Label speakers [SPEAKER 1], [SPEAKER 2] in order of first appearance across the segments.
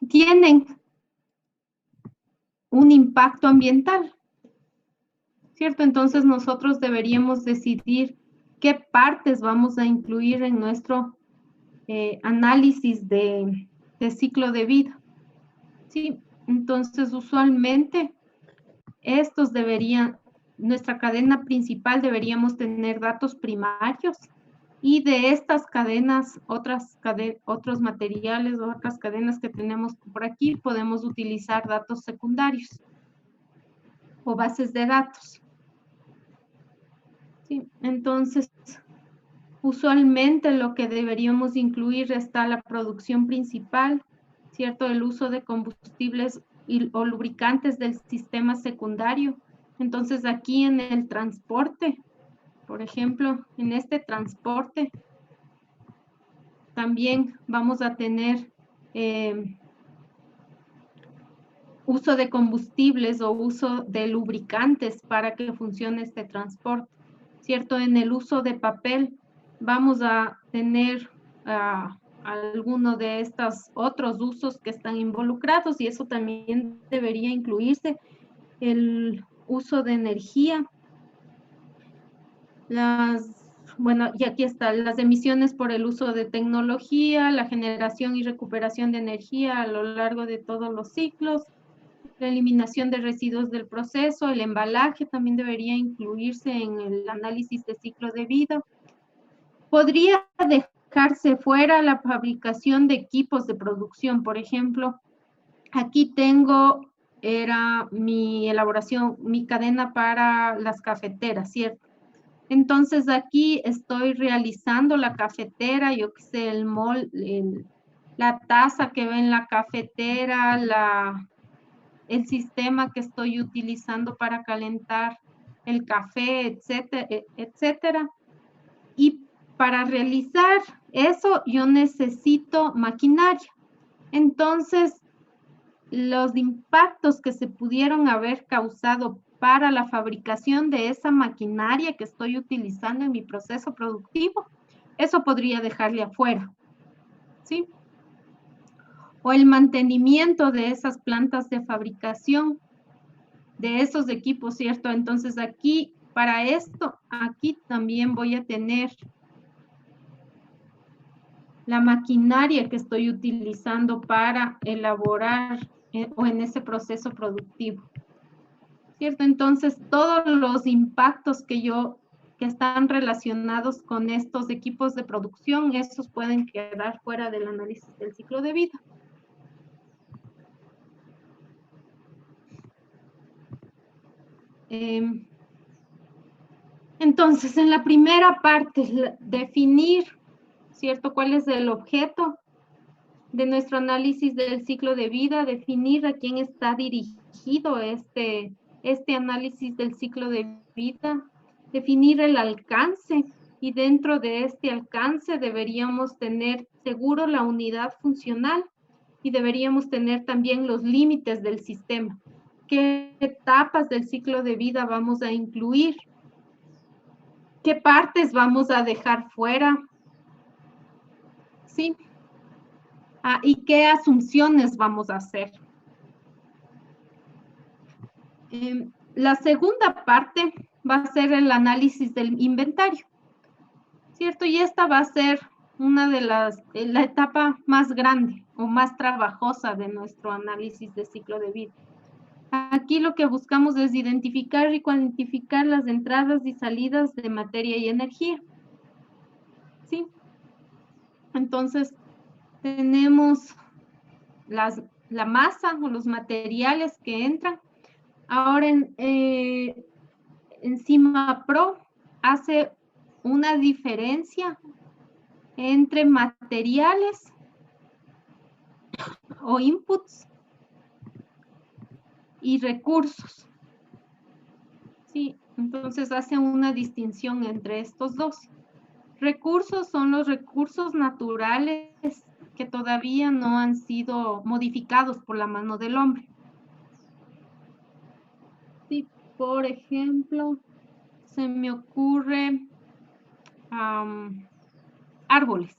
[SPEAKER 1] tienen un impacto ambiental, ¿cierto? Entonces nosotros deberíamos decidir qué partes vamos a incluir en nuestro análisis de ciclo de vida, ¿sí? Entonces usualmente nuestra cadena principal deberíamos tener datos primarios y de estas cadenas, otros materiales o otras cadenas que tenemos por aquí, podemos utilizar datos secundarios o bases de datos. ¿Sí? Entonces, usualmente lo que deberíamos incluir está la producción principal, ¿cierto? El uso de combustibles o lubricantes del sistema secundario. Entonces, aquí en el transporte, por ejemplo, en este transporte, también vamos a tener uso de combustibles o uso de lubricantes para que funcione este transporte, ¿cierto? En el uso de papel vamos a tener alguno de estos otros usos que están involucrados y eso también debería incluirse. El uso de energía, bueno, y aquí están las emisiones por el uso de tecnología, la generación y recuperación de energía a lo largo de todos los ciclos, la eliminación de residuos del proceso, el embalaje también debería incluirse en el análisis de ciclo de vida. Podría dejarse fuera la fabricación de equipos de producción, por ejemplo. Aquí era mi elaboración, mi cadena para las cafeteras, ¿cierto? Entonces aquí estoy realizando la cafetera, yo qué sé, la taza que ve en la cafetera, el sistema que estoy utilizando para calentar el café, etcétera, etcétera. Y para realizar eso yo necesito maquinaria. Entonces, los impactos que se pudieron haber causado para la fabricación de esa maquinaria que estoy utilizando en mi proceso productivo, eso podría dejarle afuera, ¿sí? O el mantenimiento de esas plantas de fabricación, de esos equipos, ¿cierto? Entonces aquí, para esto, aquí también voy a tener la maquinaria que estoy utilizando para elaborar o en ese proceso productivo, ¿cierto? Entonces, todos los impactos que están relacionados con estos equipos de producción, esos pueden quedar fuera del análisis del ciclo de vida. Entonces, en la primera parte, definir, ¿cierto? ¿Cuál es el objeto de nuestro análisis del ciclo de vida? Definir a quién está dirigido este análisis del ciclo de vida. Definir el alcance y dentro de este alcance deberíamos tener seguro la unidad funcional y deberíamos tener también los límites del sistema. ¿Qué etapas del ciclo de vida vamos a incluir? ¿Qué partes vamos a dejar fuera? ¿Sí? ¿Y qué asunciones vamos a hacer? La segunda parte va a ser el análisis del inventario, ¿cierto? Y esta va a ser una de la etapa más grande o más trabajosa de nuestro análisis de ciclo de vida. Aquí lo que buscamos es identificar y cuantificar las entradas y salidas de materia y energía, ¿sí? Entonces, tenemos la masa o los materiales que entran. Ahora en CIMAPRO hace una diferencia entre materiales o inputs y recursos. Sí, entonces hace una distinción entre estos dos. Recursos son los recursos naturales que todavía no han sido modificados por la mano del hombre. Sí, por ejemplo, se me ocurre árboles,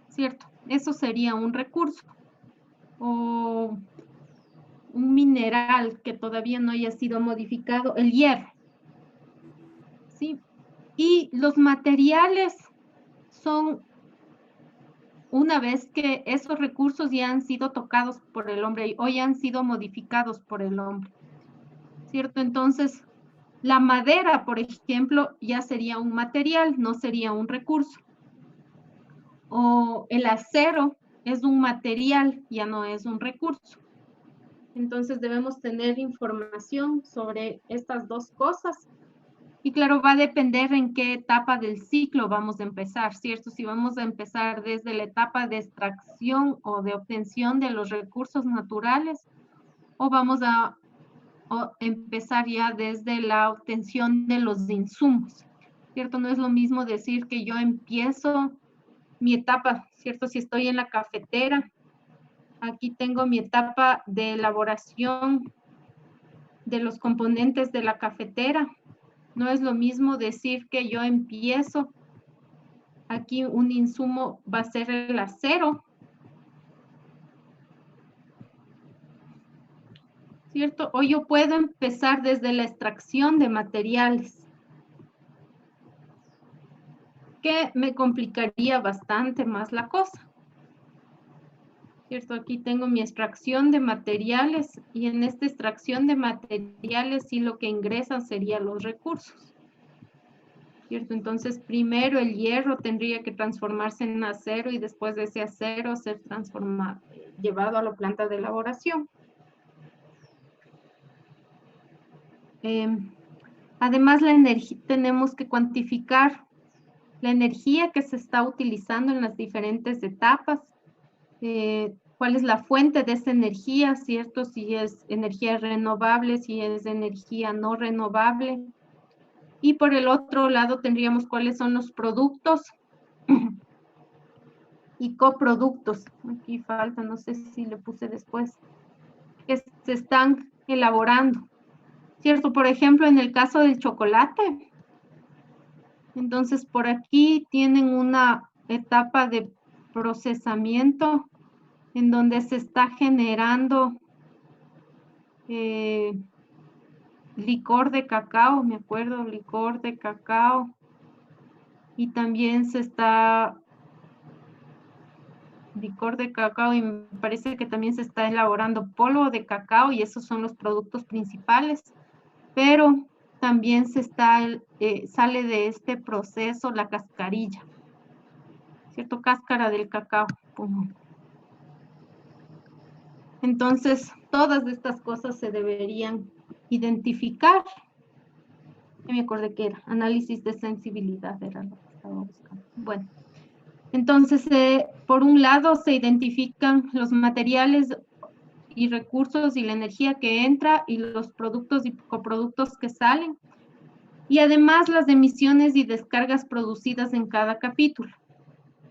[SPEAKER 1] ¿cierto? Eso sería un recurso. O un mineral que todavía no haya sido modificado, el hierro. ¿Sí? Y los materiales son una vez que esos recursos ya han sido tocados por el hombre o ya han sido modificados por el hombre, ¿cierto? Entonces, la madera, por ejemplo, ya sería un material, no sería un recurso. O el acero es un material, ya no es un recurso. Entonces, debemos tener información sobre estas dos cosas. Y claro, va a depender en qué etapa del ciclo vamos a empezar, ¿cierto? Si vamos a empezar desde la etapa de extracción o de obtención de los recursos naturales, o vamos a empezar ya desde la obtención de los insumos, ¿cierto? No es lo mismo decir que yo empiezo mi etapa, ¿cierto? Si estoy en la cafetera, aquí tengo mi etapa de elaboración de los componentes de la cafetera. No es lo mismo decir que yo empiezo, aquí un insumo va a ser el acero, ¿cierto? O yo puedo empezar desde la extracción de materiales, que me complicaría bastante más la cosa, ¿cierto? Aquí tengo mi extracción de materiales y en esta extracción de materiales sí lo que ingresan serían los recursos, ¿cierto? Entonces, primero el hierro tendría que transformarse en acero y después de ese acero ser transformado, llevado a la planta de elaboración. Además, la energía, tenemos que cuantificar la energía que se está utilizando en las diferentes etapas, cuál es la fuente de esa energía, ¿cierto? Si es energía renovable, si es energía no renovable. Y por el otro lado tendríamos cuáles son los productos y coproductos. Aquí falta, no sé si le puse después, que se están elaborando, ¿cierto? Por ejemplo, en el caso del chocolate, entonces por aquí tienen una etapa de procesamiento en donde se está generando licor de cacao, me acuerdo, licor de cacao, y también se está licor de cacao y me parece que también se está elaborando polvo de cacao y esos son los productos principales, pero también se está, sale de este proceso la cascarilla, ¿cierto? Cáscara del cacao. Entonces, todas estas cosas se deberían identificar. Ya me acordé que era análisis de sensibilidad, era lo que estaba buscando. Bueno, entonces, por un lado se identifican los materiales y recursos y la energía que entra y los productos y coproductos que salen. Y además las emisiones y descargas producidas en cada capítulo,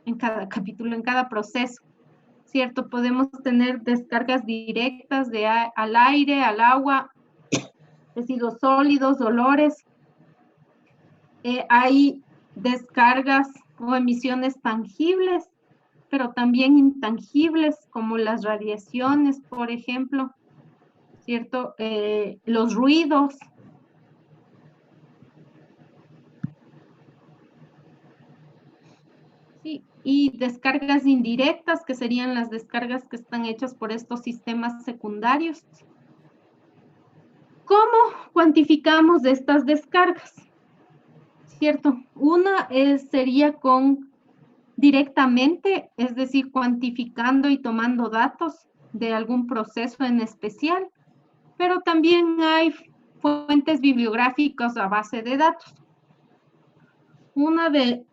[SPEAKER 1] en cada proceso, ¿cierto? Podemos tener descargas directas al aire, al agua, residuos sólidos, olores. Hay descargas o emisiones tangibles, pero también intangibles, como las radiaciones, por ejemplo, ¿cierto? Los ruidos. Sí, y descargas indirectas, que serían las descargas que están hechas por estos sistemas secundarios. ¿Cómo cuantificamos estas descargas? ¿Cierto? Una sería directamente, es decir, cuantificando y tomando datos de algún proceso en especial, pero también hay fuentes bibliográficas a base de datos. Una de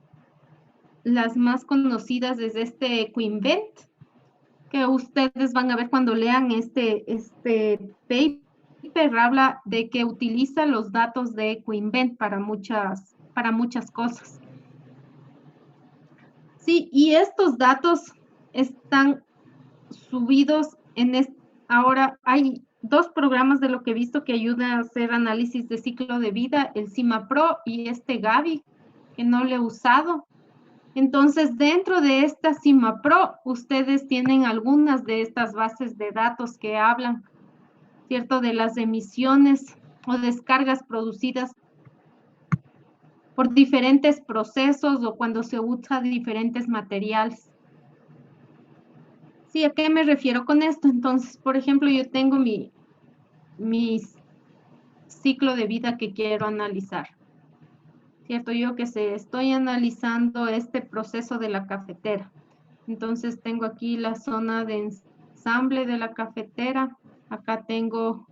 [SPEAKER 1] las más conocidas es este Ecoinvent, que ustedes van a ver cuando lean este paper, habla de que utiliza los datos de Ecoinvent para muchas cosas. Sí, y estos datos están subidos ahora hay dos programas de lo que he visto que ayudan a hacer análisis de ciclo de vida, el CIMA Pro y este Gavi, que no lo he usado. Entonces, dentro de esta CIMAPRO, ustedes tienen algunas de estas bases de datos que hablan, ¿cierto?, de las emisiones o descargas producidas por diferentes procesos o cuando se usa diferentes materiales. Sí, ¿a qué me refiero con esto? Entonces, por ejemplo, yo tengo mi ciclo de vida que quiero analizar, ¿cierto? Yo que sé, estoy analizando este proceso de la cafetera. Entonces, tengo aquí la zona de ensamble de la cafetera. Acá tengo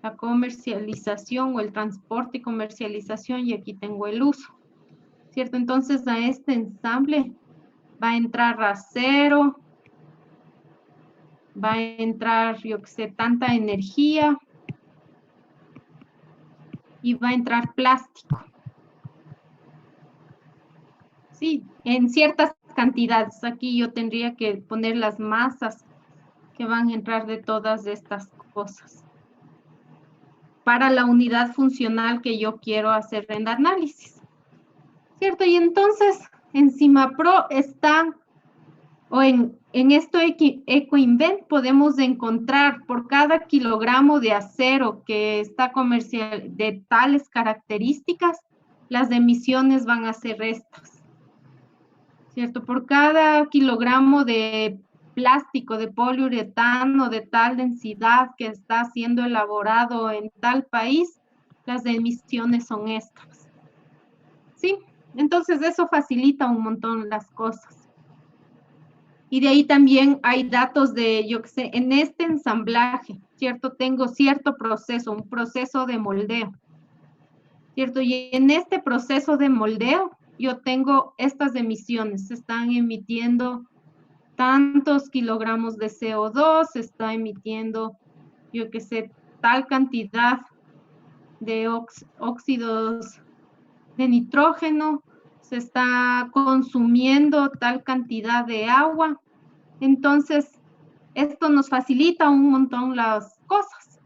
[SPEAKER 1] la comercialización o el transporte y comercialización y aquí tengo el uso, ¿cierto? Entonces, a este ensamble va a entrar acero, va a entrar, yo que sé, tanta energía y va a entrar plástico. Sí, en ciertas cantidades. Aquí yo tendría que poner las masas que van a entrar de todas estas cosas para la unidad funcional que yo quiero hacer en análisis, ¿cierto? Y entonces en CIMAPRO está, o en esto EcoInvent podemos encontrar por cada kilogramo de acero que está comercial de tales características, las emisiones van a ser estas, ¿cierto? Por cada kilogramo de plástico, de poliuretano de tal densidad que está siendo elaborado en tal país, las emisiones son estas, ¿sí? Entonces eso facilita un montón las cosas. Y de ahí también hay datos de, yo qué sé, en este ensamblaje, ¿cierto? Tengo cierto proceso, un proceso de moldeo, ¿cierto? Y en este proceso de moldeo, yo tengo estas emisiones, se están emitiendo tantos kilogramos de CO2, se está emitiendo, yo qué sé, tal cantidad de óxidos de nitrógeno, se está consumiendo tal cantidad de agua. Entonces, esto nos facilita un montón las cosas.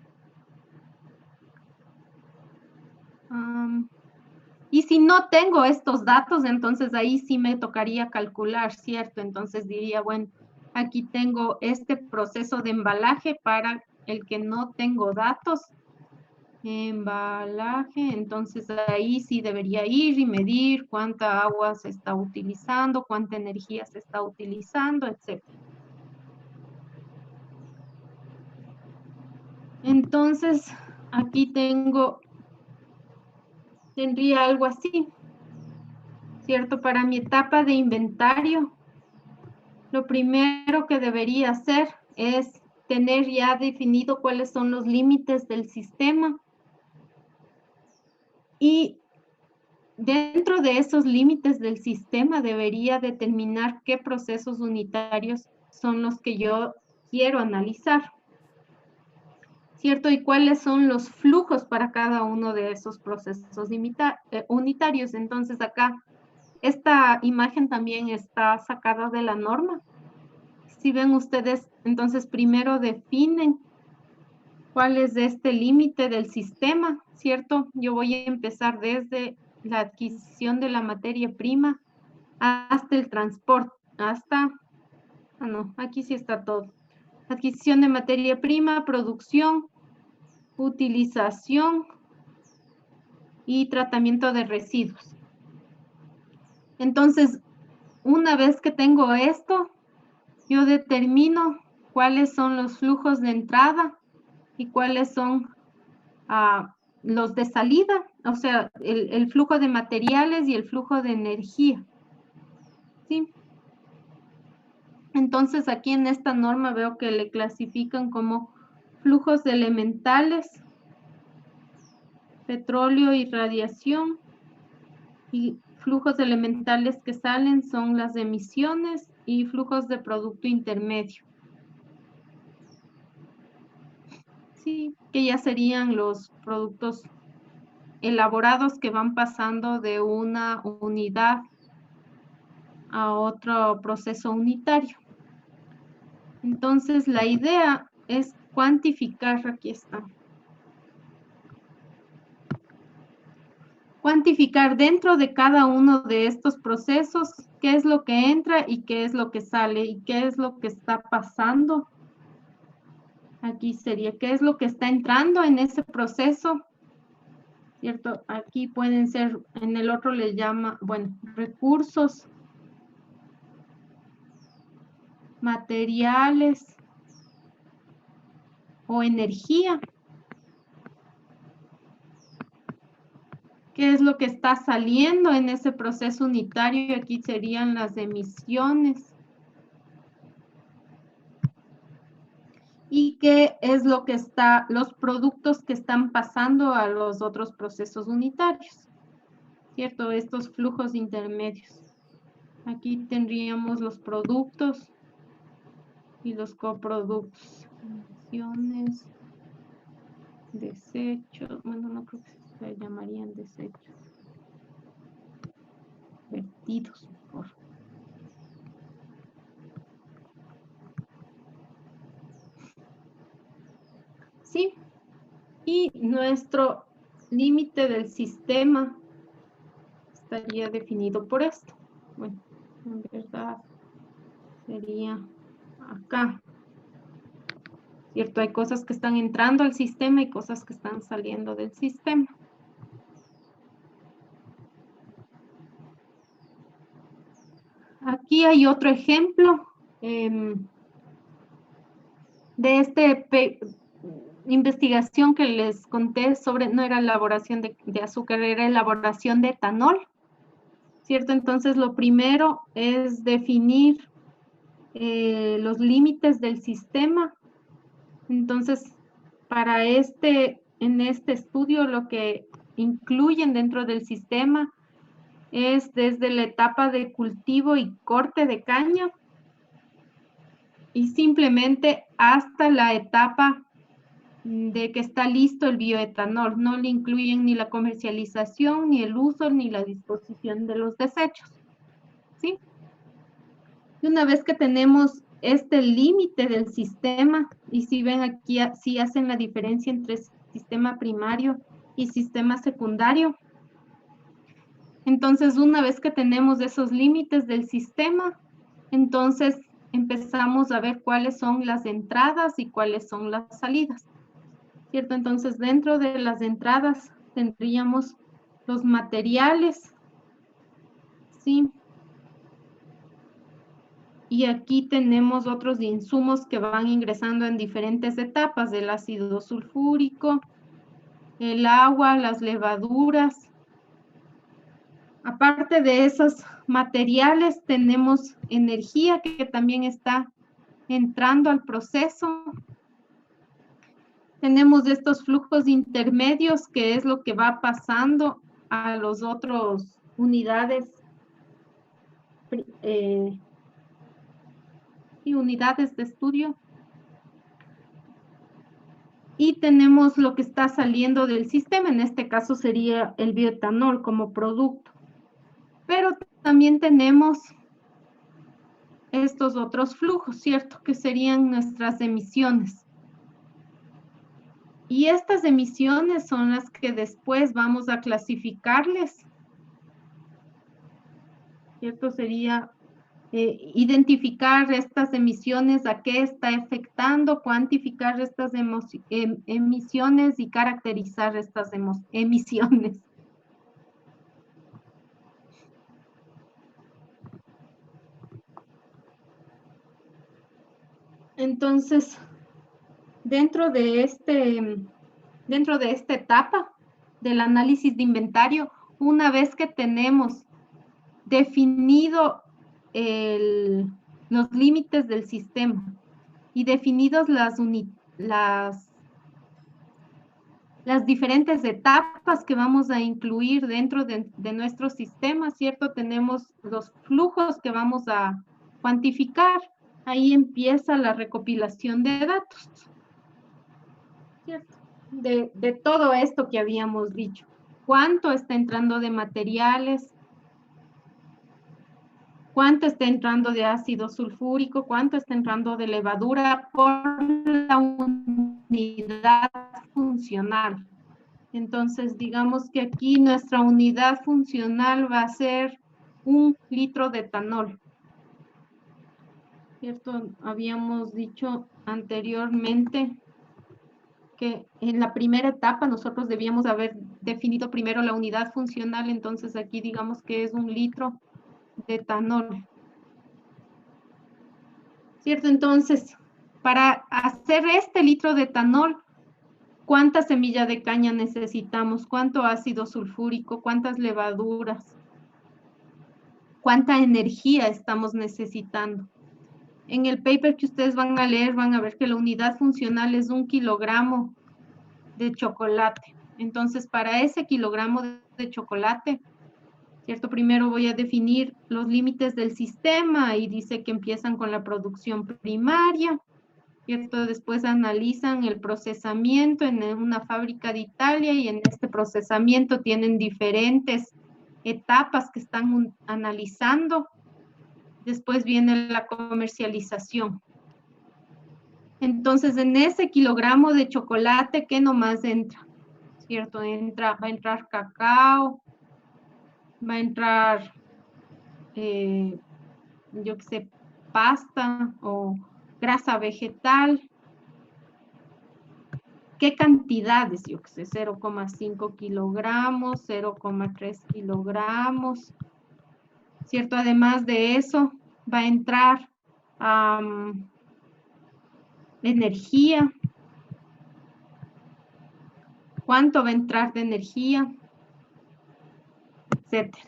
[SPEAKER 1] Y si no tengo estos datos, entonces ahí sí me tocaría calcular, ¿cierto? Entonces diría, bueno, aquí tengo este proceso de embalaje para el que no tengo datos. Embalaje, entonces ahí sí debería ir y medir cuánta agua se está utilizando, cuánta energía se está utilizando, etc. Entonces, aquí tendría algo así, ¿cierto? Para mi etapa de inventario, lo primero que debería hacer es tener ya definido cuáles son los límites del sistema y dentro de esos límites del sistema debería determinar qué procesos unitarios son los que yo quiero analizar, ¿cierto? Y cuáles son los flujos para cada uno de esos procesos unitarios. Entonces acá, esta imagen también está sacada de la norma. Si ven ustedes, entonces primero definen cuál es este límite del sistema, ¿cierto? Yo voy a empezar desde la adquisición de la materia prima hasta el transporte, no, aquí sí está todo. Adquisición de materia prima, producción, utilización y tratamiento de residuos. Entonces, una vez que tengo esto, yo determino cuáles son los flujos de entrada y cuáles son los de salida, o sea, el flujo de materiales y el flujo de energía. ¿Sí? Entonces, aquí en esta norma veo que le clasifican como flujos de elementales, petróleo y radiación, y flujos elementales que salen son las emisiones y flujos de producto intermedio. Sí, que ya serían los productos elaborados que van pasando de una unidad a otro proceso unitario. Entonces, la idea es cuantificar, aquí está, cuantificar dentro de cada uno de estos procesos qué es lo que entra y qué es lo que sale y qué es lo que está pasando. Aquí sería qué es lo que está entrando en ese proceso, ¿cierto? Aquí pueden ser, en el otro le llama, bueno, recursos, materiales o energía. ¿Qué es lo que está saliendo en ese proceso unitario? Aquí serían las emisiones. ¿Y qué es lo que está, los productos que están pasando a los otros procesos unitarios? ¿Cierto? Estos flujos intermedios. Aquí tendríamos los productos y los coproductos. Emisiones, desechos, bueno, no creo que se llamarían desechos. Vertidos, mejor. Sí, y nuestro límite del sistema estaría definido por esto. Bueno, en verdad sería acá. ¿Cierto? Hay cosas que están entrando al sistema y cosas que están saliendo del sistema. Aquí hay otro ejemplo de esta investigación que les conté sobre, no era elaboración de azúcar, era elaboración de etanol, ¿cierto? Entonces, lo primero es definir los límites del sistema. Entonces, en este estudio, lo que incluyen dentro del sistema es desde la etapa de cultivo y corte de caña y simplemente hasta la etapa de que está listo el bioetanol. No le incluyen ni la comercialización, ni el uso, ni la disposición de los desechos. ¿Sí? Y una vez que tenemos este límite del sistema, y si ven aquí, sí hacen la diferencia entre sistema primario y sistema secundario. Entonces, una vez que tenemos esos límites del sistema, entonces empezamos a ver cuáles son las entradas y cuáles son las salidas, ¿cierto? Entonces, dentro de las entradas tendríamos los materiales, ¿sí? Y aquí tenemos otros insumos que van ingresando en diferentes etapas, el ácido sulfúrico, el agua, las levaduras. Aparte de esos materiales, tenemos energía que también está entrando al proceso. Tenemos estos flujos intermedios, que es lo que va pasando a los otros unidades y unidades de estudio. Y tenemos lo que está saliendo del sistema, en este caso sería el bioetanol como producto. Pero también tenemos estos otros flujos, ¿cierto? Que serían nuestras emisiones. Y estas emisiones son las que después vamos a clasificarles, ¿cierto? Sería identificar estas emisiones, a qué está afectando, cuantificar estas emisiones y caracterizar estas emisiones. Entonces, dentro de esta etapa del análisis de inventario, una vez que tenemos definido los límites del sistema y definidos las diferentes etapas que vamos a incluir dentro de nuestro sistema, ¿cierto? Tenemos los flujos que vamos a cuantificar. Ahí empieza la recopilación de datos, ¿cierto? De todo esto que habíamos dicho. ¿Cuánto está entrando de materiales? ¿Cuánto está entrando de ácido sulfúrico? ¿Cuánto está entrando de levadura por la unidad funcional? Entonces, digamos que aquí nuestra unidad funcional va a ser 1 litro de etanol. ¿Cierto? Habíamos dicho anteriormente que en la primera etapa nosotros debíamos haber definido primero la unidad funcional, entonces aquí digamos que es 1 litro de etanol. ¿Cierto? Entonces, para hacer este litro de etanol, ¿cuánta semilla de caña necesitamos? ¿Cuánto ácido sulfúrico? ¿Cuántas levaduras? ¿Cuánta energía estamos necesitando? En el paper que ustedes van a leer, van a ver que la unidad funcional es 1 kilogramo de chocolate. Entonces, para ese kilogramo de chocolate, ¿cierto? Primero voy a definir los límites del sistema y dice que empiezan con la producción primaria, ¿cierto? Después analizan el procesamiento en una fábrica de Italia y en este procesamiento tienen diferentes etapas que están analizando. Después viene la comercialización. Entonces, en ese kilogramo de chocolate, ¿qué nomás entra? ¿Cierto? Va a entrar cacao, va a entrar, yo qué sé, pasta o grasa vegetal. ¿Qué cantidades? Yo qué sé, 0,5 kilogramos, 0,3 kilogramos, ¿cierto? Además de eso, va a entrar energía. ¿Cuánto va a entrar de energía? Etcétera.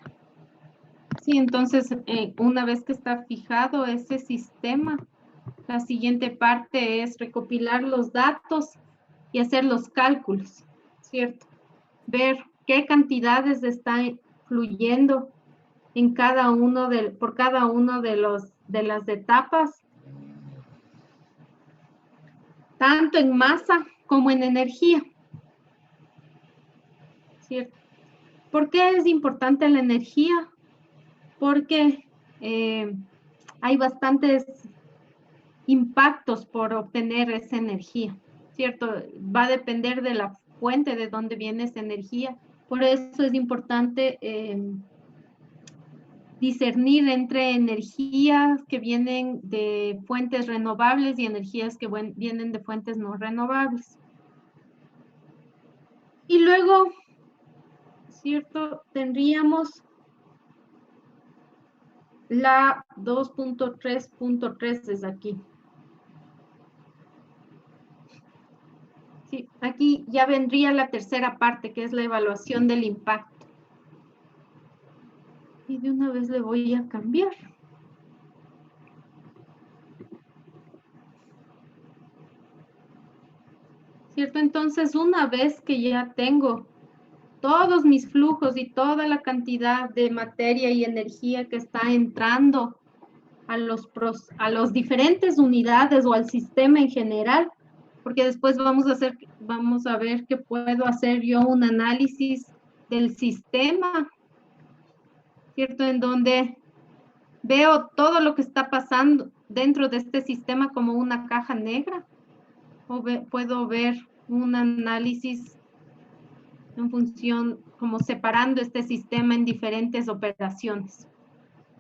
[SPEAKER 1] Sí, entonces, una vez que está fijado ese sistema, la siguiente parte es recopilar los datos y hacer los cálculos, ¿cierto? Ver qué cantidades están fluyendo en cada uno por cada uno de las etapas, tanto en masa como en energía, ¿cierto? ¿Por qué es importante la energía? Porque hay bastantes impactos por obtener esa energía, ¿cierto? Va a depender de la fuente de dónde viene esa energía. Por eso es importante discernir entre energías que vienen de fuentes renovables y energías que vienen de fuentes no renovables. Y luego, ¿cierto? Tendríamos la 2.3.3 desde aquí. Sí, aquí ya vendría la tercera parte, que es la evaluación del impacto. Y de una vez le voy a cambiar. ¿Cierto? Entonces, una vez que ya tengo todos mis flujos y toda la cantidad de materia y energía que está entrando a los diferentes unidades o al sistema en general, porque después vamos a ver que puedo hacer yo un análisis del sistema, ¿cierto? En donde veo todo lo que está pasando dentro de este sistema como una caja negra, o puedo ver un análisis en función, como separando este sistema en diferentes operaciones.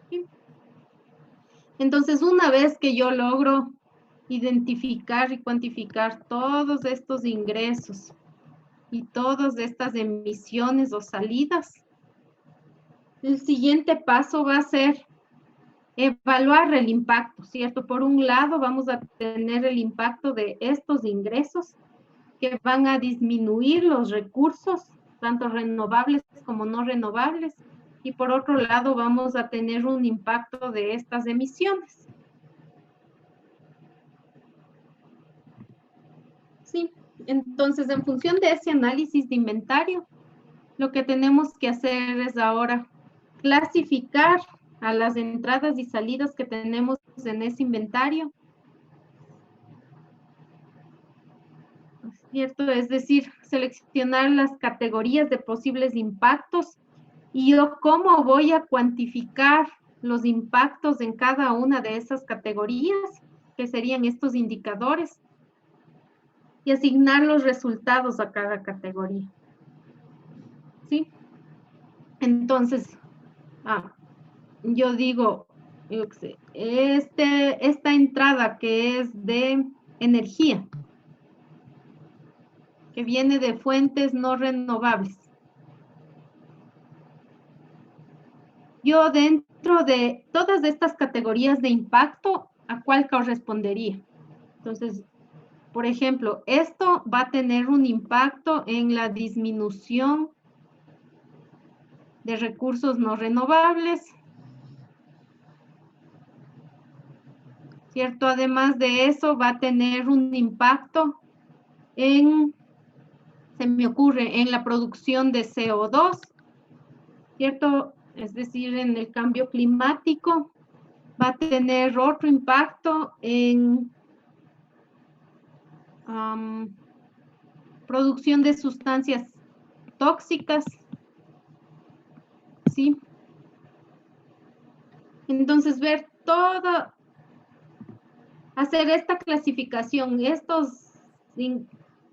[SPEAKER 1] ¿Sí? Entonces, una vez que yo logro identificar y cuantificar todos estos ingresos y todas estas emisiones o salidas, el siguiente paso va a ser evaluar el impacto, ¿cierto? Por un lado, vamos a tener el impacto de estos ingresos que van a disminuir los recursos, tanto renovables como no renovables, y por otro lado vamos a tener un impacto de estas emisiones. Sí, entonces en función de ese análisis de inventario, lo que tenemos que hacer es ahora clasificar a las entradas y salidas que tenemos en ese inventario, ¿cierto? Es decir, seleccionar las categorías de posibles impactos y yo cómo voy a cuantificar los impactos en cada una de esas categorías, que serían estos indicadores, y asignar los resultados a cada categoría. ¿sí? Entonces, yo digo, yo qué sé, esta entrada que es de energía, que viene de fuentes no renovables. Yo dentro de todas estas categorías de impacto, ¿a cuál correspondería? Entonces, por ejemplo, esto va a tener un impacto en la disminución de recursos no renovables, ¿cierto? Además de eso, va a tener un impacto en, se me ocurre, en la producción de CO2, ¿cierto? Es decir, en el cambio climático. Va a tener otro impacto en producción de sustancias tóxicas, ¿sí? Entonces, ver todo, hacer esta clasificación, estos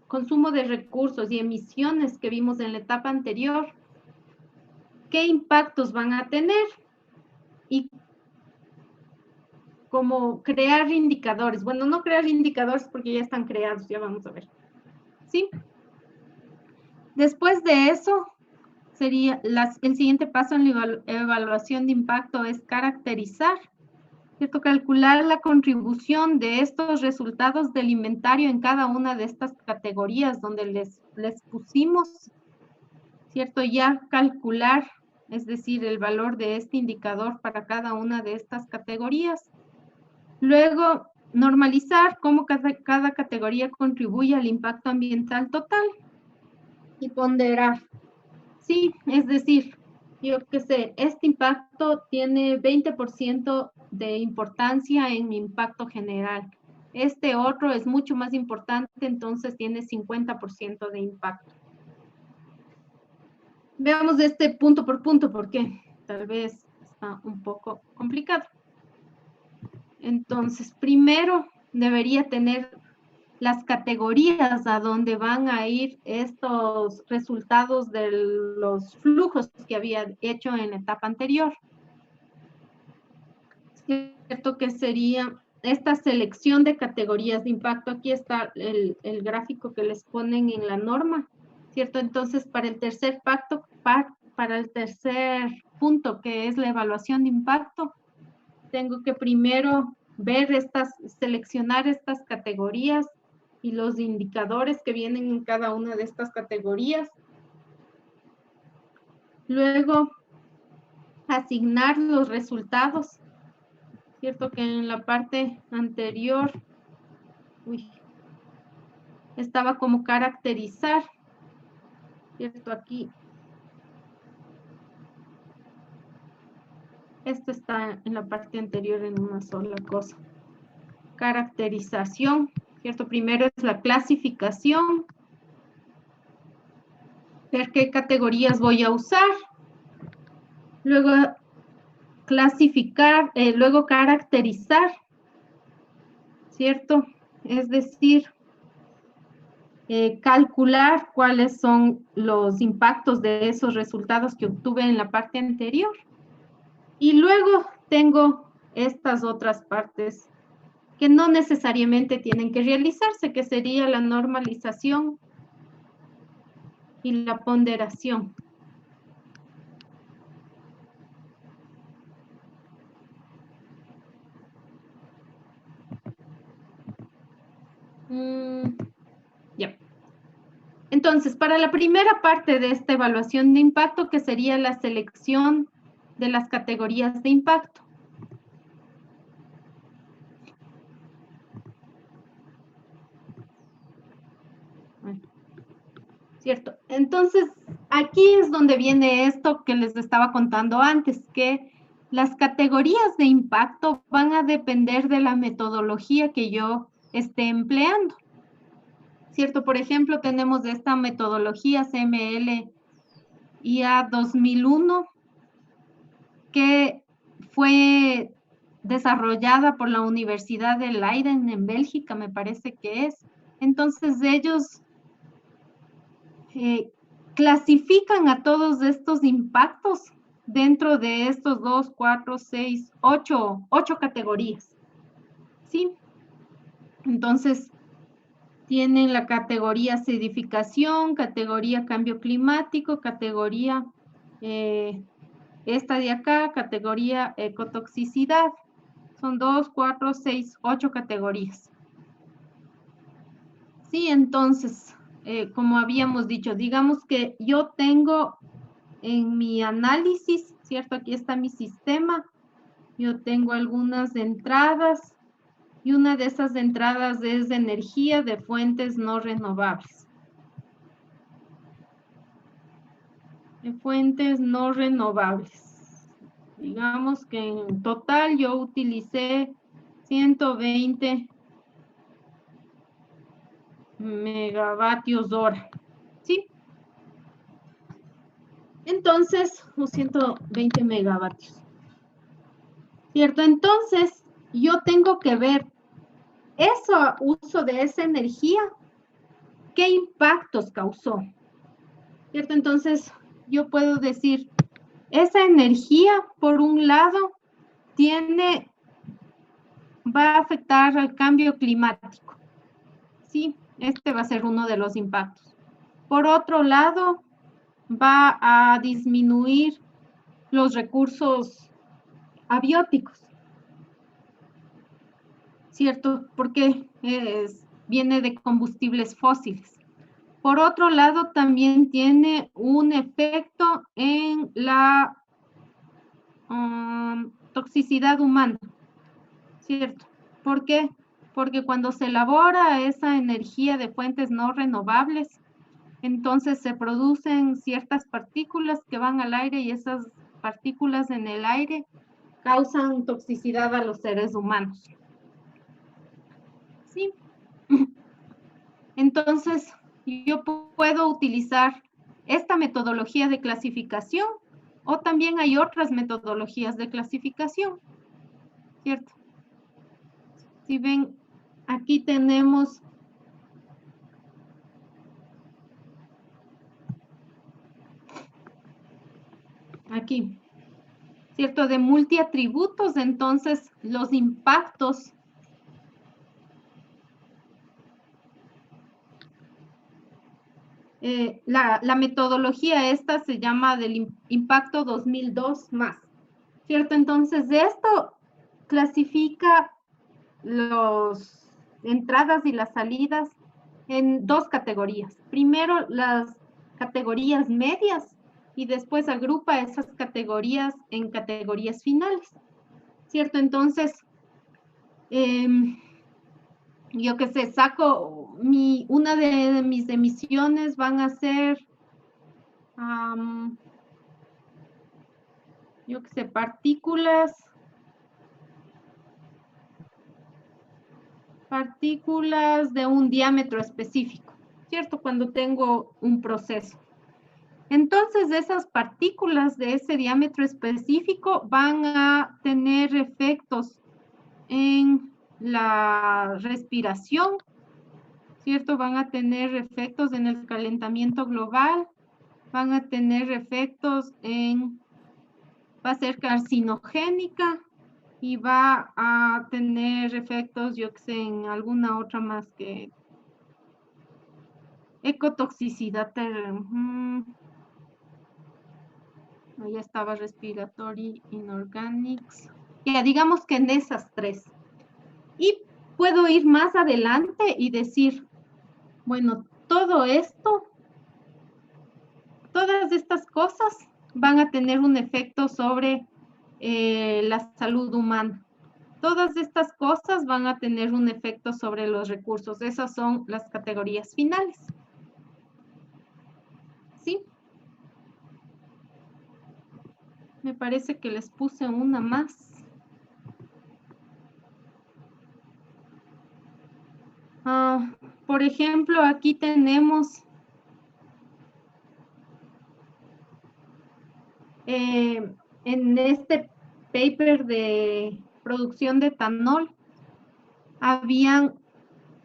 [SPEAKER 1] consumo de recursos y emisiones que vimos en la etapa anterior, qué impactos van a tener y como crear indicadores. Bueno, no crear indicadores porque ya están creados, ya vamos a ver. ¿Sí? Después de eso, sería el siguiente paso en la evaluación de impacto es caracterizar, ¿cierto? Calcular la contribución de estos resultados del inventario en cada una de estas categorías donde les pusimos, ¿cierto? Ya calcular, es decir, el valor de este indicador para cada una de estas categorías. Luego, normalizar cómo cada categoría contribuye al impacto ambiental total y ponderar. Sí, es decir, yo qué sé, este impacto tiene 20% de importancia en mi impacto general. Este otro es mucho más importante, entonces tiene 50% de impacto. Veamos este punto por punto porque tal vez está un poco complicado. Entonces, primero debería tener las categorías a donde van a ir estos resultados de los flujos que había hecho en la etapa anterior. Cierto que sería esta selección de categorías de impacto. Aquí está el gráfico que les ponen en la norma, ¿cierto? Entonces, para el tercer pacto, para el tercer punto, que es la evaluación de impacto, tengo que primero seleccionar estas categorías y los indicadores que vienen en cada una de estas categorías. Luego, asignar los resultados, ¿cierto? Que en la parte anterior estaba como caracterizar, ¿cierto? Aquí. Esto está en la parte anterior en una sola cosa. Caracterización, ¿cierto? Primero es la clasificación, ver qué categorías voy a usar, luego clasificar, luego caracterizar, ¿cierto? Es decir, calcular cuáles son los impactos de esos resultados que obtuve en la parte anterior. Y luego tengo estas otras partes que no necesariamente tienen que realizarse, que sería la normalización y la ponderación. Ya. Entonces, para la primera parte de esta evaluación de impacto, que sería la selección de las categorías de impacto. ¿Cierto? Entonces, aquí es donde viene esto que les estaba contando antes, que las categorías de impacto van a depender de la metodología que yo esté empleando. ¿Cierto? Por ejemplo, tenemos esta metodología CML IA 2001 que fue desarrollada por la Universidad de Leiden en Bélgica, me parece que es. Entonces, ellos clasifican a todos estos impactos dentro de estos 2, 4, 6, 8 categorías. ¿Sí? Entonces, tienen la categoría acidificación, categoría cambio climático, categoría esta de acá, categoría ecotoxicidad. Son 2, 4, 6, 8 categorías. Sí, entonces, como habíamos dicho, digamos que yo tengo en mi análisis, ¿cierto? Aquí está mi sistema. Yo tengo algunas entradas y una de esas entradas es de energía de fuentes no renovables. De fuentes no renovables. Digamos que en total yo utilicé 120 megavatios hora. ¿Sí? Entonces, 120 megavatios. ¿Cierto? Entonces, yo tengo que ver ese uso de esa energía, ¿qué impactos causó? ¿Cierto? Entonces, yo puedo decir, esa energía, por un lado, va a afectar al cambio climático. Sí, este va a ser uno de los impactos. Por otro lado, va a disminuir los recursos abióticos, ¿cierto? Porque viene de combustibles fósiles. Por otro lado, también tiene un efecto en la toxicidad humana, ¿cierto? ¿Por qué? Porque cuando se elabora esa energía de fuentes no renovables, entonces se producen ciertas partículas que van al aire y esas partículas en el aire causan toxicidad a los seres humanos. ¿Sí? Entonces, yo puedo utilizar esta metodología de clasificación o también hay otras metodologías de clasificación, ¿cierto? Si ven, aquí tenemos aquí, ¿cierto? De multiatributos, entonces los impactos la metodología esta se llama del impacto 2002 más, ¿cierto? Entonces, esto clasifica las entradas y las salidas en dos categorías. Primero, las categorías medias y después agrupa esas categorías en categorías finales, ¿cierto? Entonces, yo qué sé, saco una de mis emisiones van a ser, yo qué sé, partículas de un diámetro específico, ¿cierto? Cuando tengo un proceso. Entonces, esas partículas de ese diámetro específico van a tener efectos en la respiración, ¿cierto? Van a tener efectos en el calentamiento global, van a tener efectos va a ser carcinogénica y va a tener efectos, yo que sé, en alguna otra más que ecotoxicidad. Ya estaba respiratory, inorganics. Ya, digamos que en esas tres. Y puedo ir más adelante y decir, bueno, todo esto, todas estas cosas van a tener un efecto sobre la salud humana. Todas estas cosas van a tener un efecto sobre los recursos. Esas son las categorías finales. ¿Sí? Me parece que les puse una más. Por ejemplo, aquí tenemos en este paper de producción de etanol, habían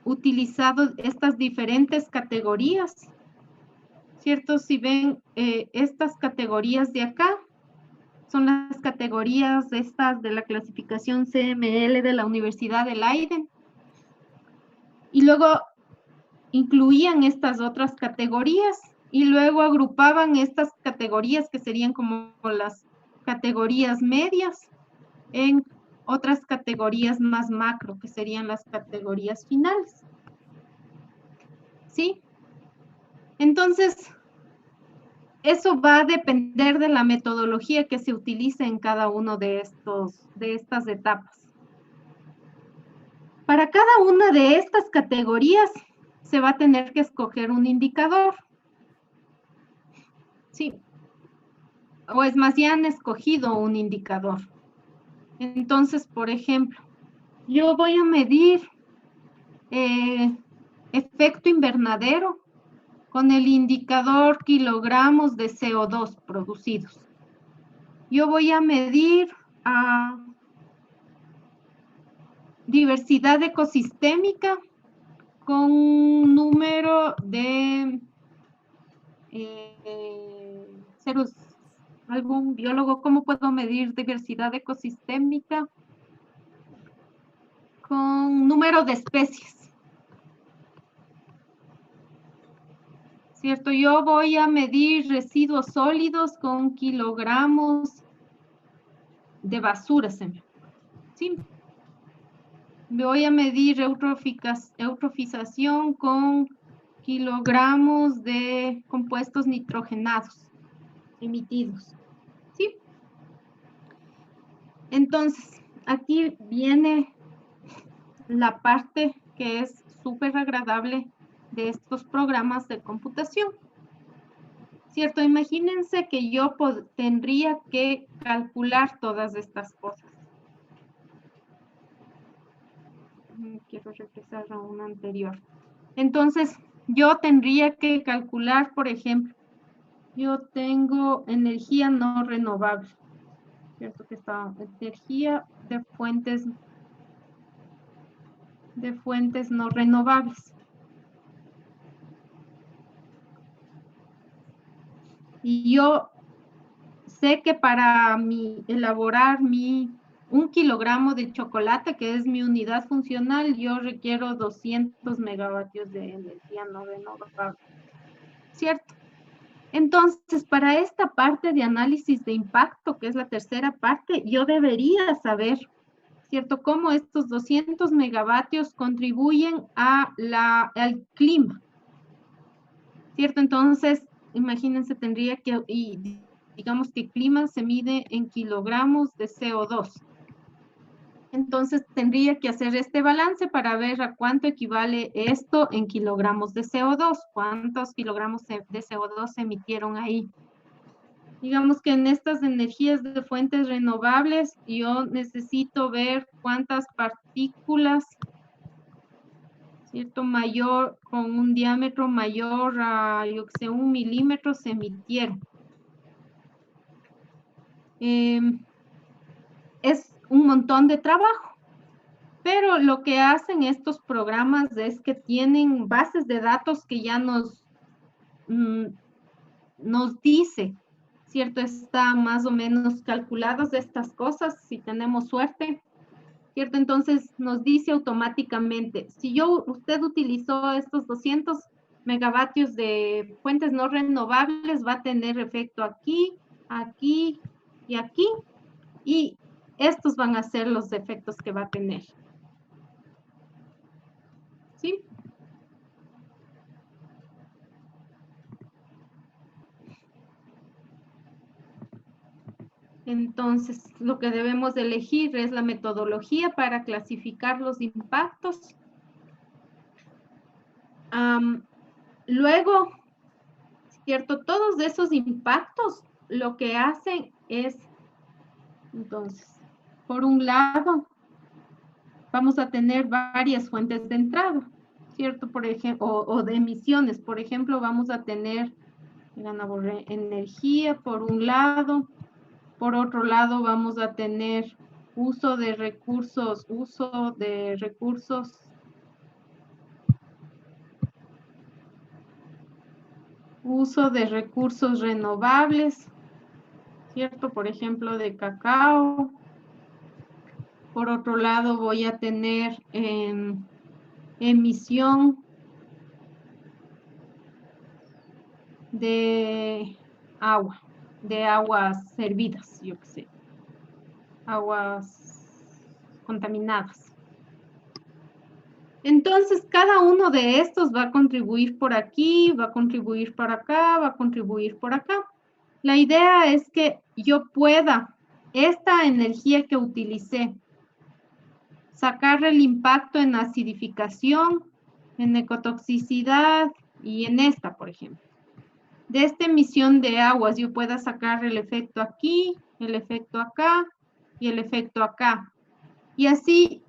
[SPEAKER 1] utilizado estas diferentes categorías, ¿cierto? Si ven estas categorías de acá, son las categorías estas de la clasificación CML de la Universidad de Leiden. Y luego incluían estas otras categorías y luego agrupaban estas categorías que serían como las categorías medias en otras categorías más macro, que serían las categorías finales. ¿Sí? Entonces, eso va a depender de la metodología que se utilice en cada uno de estas etapas. Para cada una de estas categorías se va a tener que escoger un indicador. Sí. O es más, ya han escogido un indicador. Entonces, por ejemplo, yo voy a medir efecto invernadero con el indicador kilogramos de CO2 producidos. Yo voy a medir diversidad ecosistémica con un número de algún biólogo, ¿cómo puedo medir diversidad ecosistémica? Con número de especies. ¿Cierto? Yo voy a medir residuos sólidos con kilogramos de basura. ¿Sí? Voy a medir eutrofización con kilogramos de compuestos nitrogenados emitidos. ¿Sí? Entonces, aquí viene la parte que es súper agradable de estos programas de computación. ¿Cierto? Imagínense que yo tendría que calcular todas estas cosas. Quiero regresar a una anterior. Entonces, yo tendría que calcular, por ejemplo, yo tengo energía no renovable, ¿cierto? Que está energía de fuentes no renovables. Y yo sé que para elaborar un kilogramo de chocolate, que es mi unidad funcional, yo requiero 200 megavatios de energía no renovable. ¿Cierto? Entonces, para esta parte de análisis de impacto, que es la tercera parte, yo debería saber, ¿cierto?, cómo estos 200 megavatios contribuyen al clima. ¿Cierto? Entonces, imagínense, tendría que, y digamos que clima se mide en kilogramos de CO2. Entonces, tendría que hacer este balance para ver a cuánto equivale esto en kilogramos de CO2, cuántos kilogramos de CO2 se emitieron ahí. Digamos que en estas energías de fuentes renovables, yo necesito ver cuántas partículas, ¿cierto?, mayor, con un diámetro mayor a, yo que sé, 1 milímetro se emitieron. Es un montón de trabajo, pero lo que hacen estos programas es que tienen bases de datos que ya nos dice, ¿cierto? Está más o menos calculados estas cosas, si tenemos suerte, ¿cierto? Entonces nos dice automáticamente, si usted utilizó estos 200 megavatios de fuentes no renovables, va a tener efecto aquí, aquí y aquí, y estos van a ser los efectos que va a tener. ¿Sí? Entonces, lo que debemos de elegir es la metodología para clasificar los impactos. Luego, ¿cierto? Todos esos impactos lo que hacen es, entonces, por un lado, vamos a tener varias fuentes de entrada, ¿cierto? Por ejemplo, o de emisiones. Por ejemplo, vamos a tener energía por un lado. Por otro lado, vamos a tener uso de recursos Uso de recursos renovables, ¿cierto? Por ejemplo, de cacao. Por otro lado, voy a tener emisión de agua, de aguas servidas, yo qué sé, aguas contaminadas. Entonces, cada uno de estos va a contribuir por aquí, va a contribuir por acá, va a contribuir por acá. La idea es que yo pueda, esta energía que utilicé, sacar el impacto en acidificación, en ecotoxicidad y en esta, por ejemplo. De esta emisión de aguas yo pueda sacar el efecto aquí, el efecto acá y el efecto acá. Y así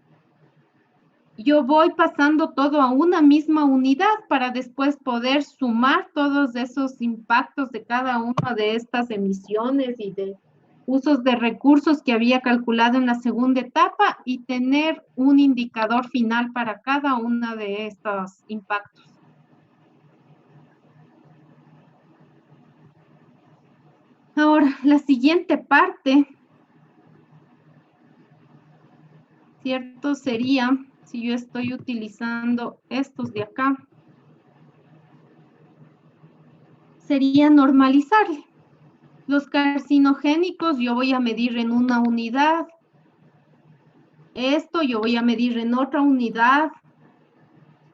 [SPEAKER 1] yo voy pasando todo a una misma unidad para después poder sumar todos esos impactos de cada una de estas emisiones y de usos de recursos que había calculado en la segunda etapa y tener un indicador final para cada una de estos impactos. Ahora, la siguiente parte, ¿cierto? Sería, si yo estoy utilizando estos de acá, sería normalizarle. Los carcinogénicos yo voy a medir en una unidad. Esto yo voy a medir en otra unidad.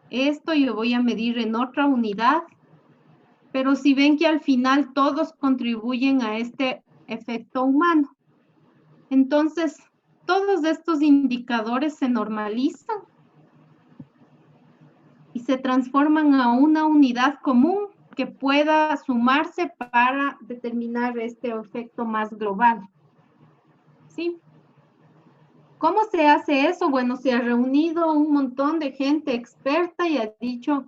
[SPEAKER 1] Esto yo voy a medir en otra unidad. Pero si ven que al final todos contribuyen a este efecto humano. Entonces, todos estos indicadores se normalizan y se transforman a una unidad común que pueda sumarse para determinar este efecto más global. ¿Sí? ¿Cómo se hace eso? Bueno, se ha reunido un montón de gente experta y ha dicho,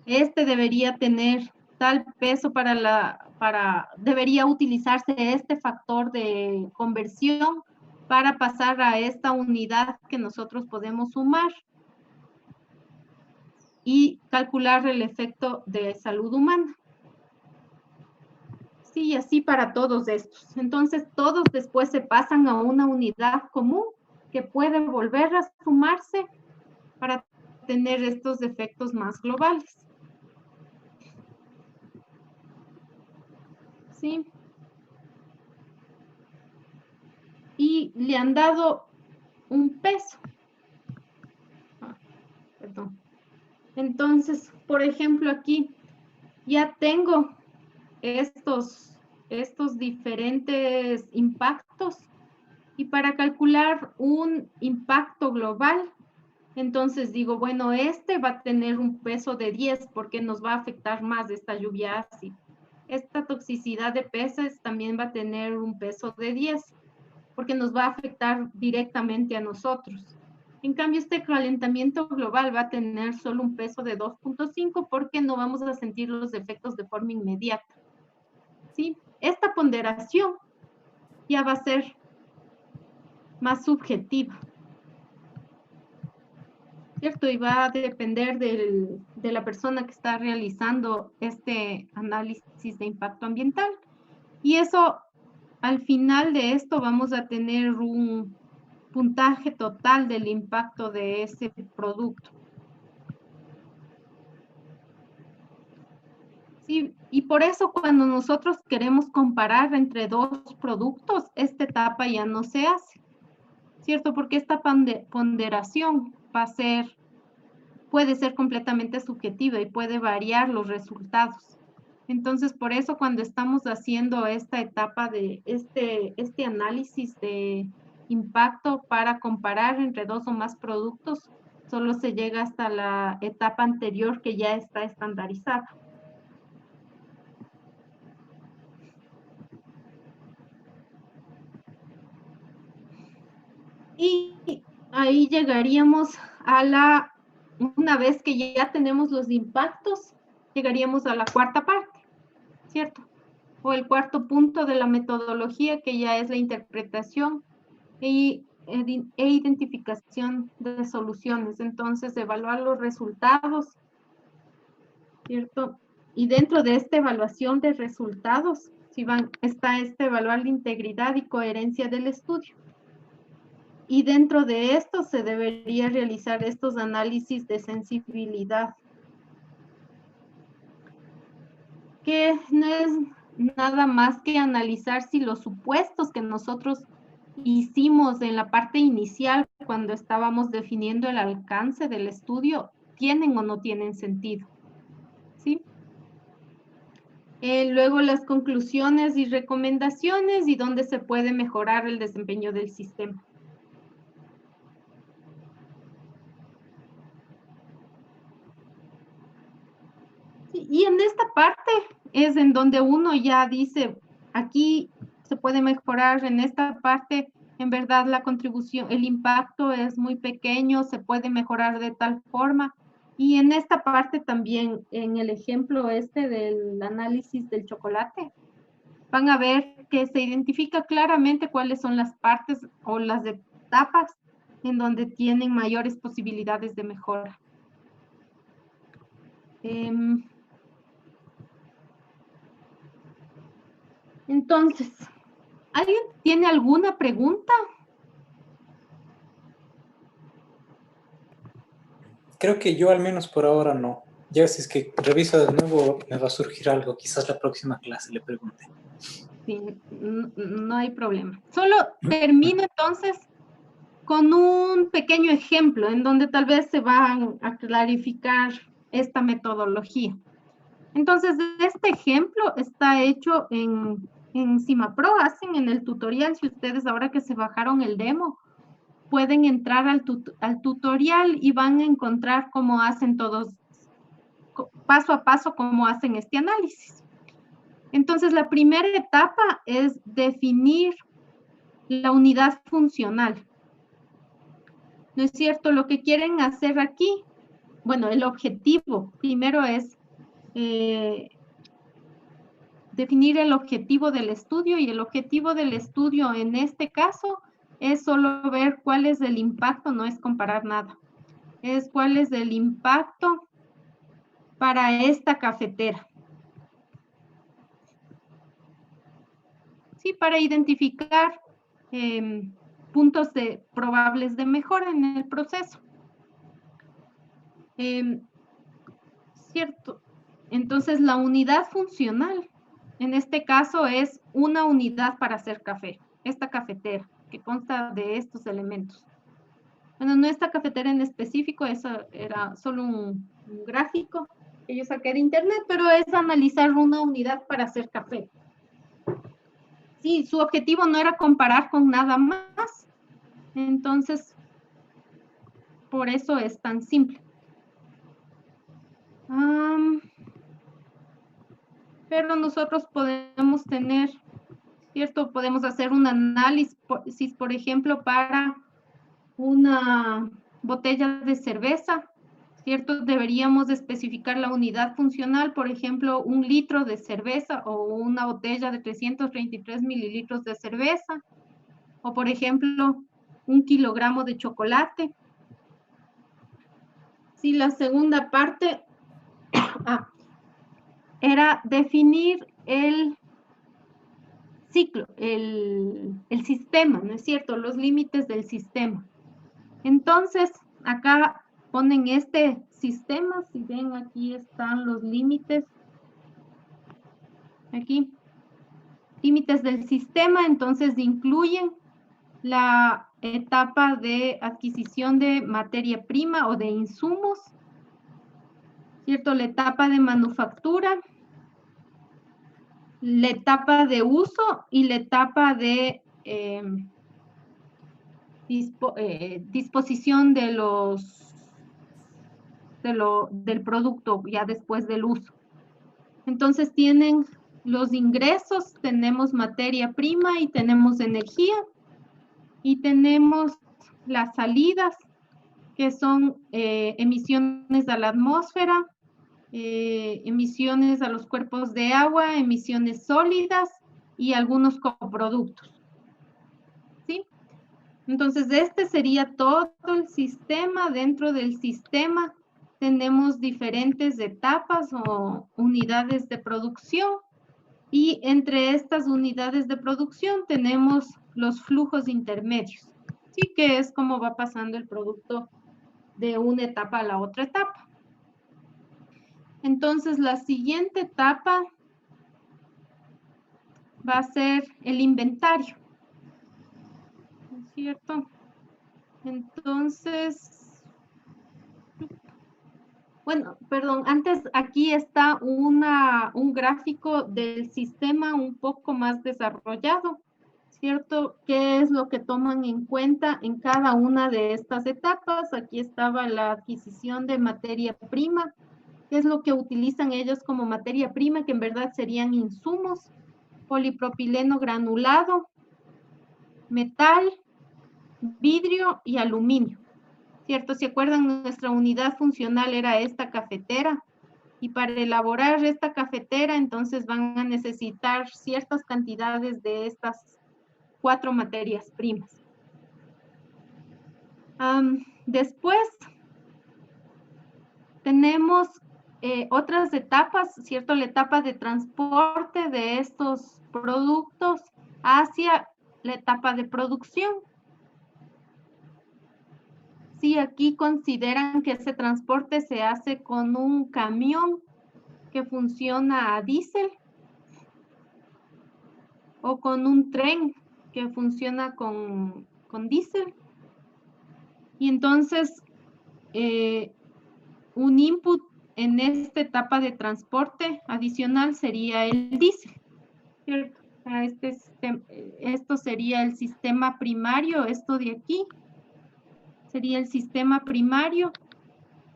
[SPEAKER 1] este debería tener tal peso debería utilizarse este factor de conversión para pasar a esta unidad que nosotros podemos sumar y calcular el efecto de salud humana. Sí, y así para todos estos. Entonces, todos después se pasan a una unidad común que puede volver a sumarse para tener estos efectos más globales. ¿Sí? Y le han dado un peso. Perdón. Entonces, por ejemplo, aquí ya tengo estos diferentes impactos y para calcular un impacto global, entonces digo, bueno, este va a tener un peso de 10 porque nos va a afectar más esta lluvia ácida. Esta toxicidad de peces también va a tener un peso de 10 porque nos va a afectar directamente a nosotros. En cambio, este calentamiento global va a tener solo un peso de 2.5 porque no vamos a sentir los efectos de forma inmediata. ¿Sí? Esta ponderación ya va a ser más subjetiva. ¿Cierto? Y va a depender de la persona que está realizando este análisis de impacto ambiental. Y eso, al final de esto, vamos a tener un puntaje total del impacto de ese producto. Sí, y por eso cuando nosotros queremos comparar entre dos productos, esta etapa ya no se hace, ¿cierto? Porque esta ponderación puede ser completamente subjetiva y puede variar los resultados. Entonces, por eso cuando estamos haciendo esta etapa de este análisis de impacto para comparar entre dos o más productos, solo se llega hasta la etapa anterior que ya está estandarizada. Y ahí llegaríamos una vez que ya tenemos los impactos, llegaríamos a la cuarta parte, ¿cierto? O el cuarto punto de la metodología, que ya es la interpretación e identificación de soluciones. Entonces, evaluar los resultados, ¿cierto? Y dentro de esta evaluación de resultados, está evaluar la integridad y coherencia del estudio. Y dentro de esto se debería realizar estos análisis de sensibilidad, que no es nada más que analizar si los supuestos que nosotros hicimos en la parte inicial, cuando estábamos definiendo el alcance del estudio, tienen o no tienen sentido, ¿sí? Luego las conclusiones y recomendaciones y dónde se puede mejorar el desempeño del sistema. Sí, y en esta parte es en donde uno ya dice, aquí se puede mejorar, en esta parte, en verdad la contribución, el impacto es muy pequeño, se puede mejorar de tal forma. Y en esta parte también, en el ejemplo del análisis del chocolate, van a ver que se identifica claramente cuáles son las partes o las etapas en donde tienen mayores posibilidades de mejora. Entonces, ¿alguien tiene alguna pregunta?
[SPEAKER 2] Creo que yo al menos por ahora no. Ya si es que reviso de nuevo, me va a surgir algo. Quizás la próxima clase le pregunte.
[SPEAKER 1] Sí, no hay problema. Solo termino entonces con un pequeño ejemplo en donde tal vez se va a clarificar esta metodología. Entonces, este ejemplo está hecho en CIMAPRO, hacen en el tutorial. Si ustedes ahora que se bajaron el demo, pueden entrar al tutorial y van a encontrar cómo hacen todos, paso a paso, cómo hacen este análisis. Entonces, la primera etapa es definir la unidad funcional. ¿No es cierto? Lo que quieren hacer aquí, bueno, el objetivo primero es definir el objetivo del estudio, y el objetivo del estudio en este caso es solo ver cuál es el impacto, no es comparar nada. Es cuál es el impacto para esta cafetera. Sí, para identificar puntos probables de mejora en el proceso. Cierto. Entonces, la unidad funcional, en este caso, es una unidad para hacer café. Esta cafetera, que consta de estos elementos. Bueno, no esta cafetera en específico, eso era solo un gráfico que yo saqué de internet, pero es analizar una unidad para hacer café. Sí, su objetivo no era comparar con nada más. Entonces, por eso es tan simple. Pero nosotros podemos tener, ¿cierto? Podemos hacer un análisis, por ejemplo, para una botella de cerveza, ¿cierto? Deberíamos especificar la unidad funcional, por ejemplo, 1 litro de cerveza o una botella de 333 mililitros de cerveza, o por ejemplo, 1 kilogramo de chocolate. Sí, la segunda parte era definir el ciclo, el sistema, ¿no es cierto? Los límites del sistema. Entonces, acá ponen este sistema, si ven aquí están los límites, aquí, límites del sistema, entonces incluyen la etapa de adquisición de materia prima o de insumos, ¿cierto? La etapa de manufactura, la etapa de uso y la etapa de disposición del producto ya después del uso. Entonces tienen los ingresos, tenemos materia prima y tenemos energía, y tenemos las salidas, que son emisiones a la atmósfera, emisiones a los cuerpos de agua, emisiones sólidas y algunos coproductos. ¿Sí? Entonces, este sería todo el sistema. Dentro del sistema tenemos diferentes etapas o unidades de producción. Y entre estas unidades de producción tenemos los flujos intermedios, ¿sí? Que es como va pasando el producto de una etapa a la otra etapa. Entonces, la siguiente etapa va a ser el inventario, ¿no es cierto? Entonces, bueno, perdón, antes aquí está un gráfico del sistema un poco más desarrollado, ¿cierto? ¿Qué es lo que toman en cuenta en cada una de estas etapas? Aquí estaba la adquisición de materia prima, qué es lo que utilizan ellos como materia prima, que en verdad serían insumos, polipropileno granulado, metal, vidrio y aluminio, ¿cierto? ¿Se acuerdan? Nuestra unidad funcional era esta cafetera, y para elaborar esta cafetera entonces van a necesitar ciertas cantidades de estas 4 materias primas. Después tenemos otras etapas, ¿cierto? La etapa de transporte de estos productos hacia la etapa de producción. Sí, aquí consideran que ese transporte se hace con un camión que funciona a diésel o con un tren que funciona con diésel. Y entonces, un input en esta etapa de transporte adicional sería el diésel, ¿cierto? Esto sería el sistema primario, esto de aquí sería el sistema primario,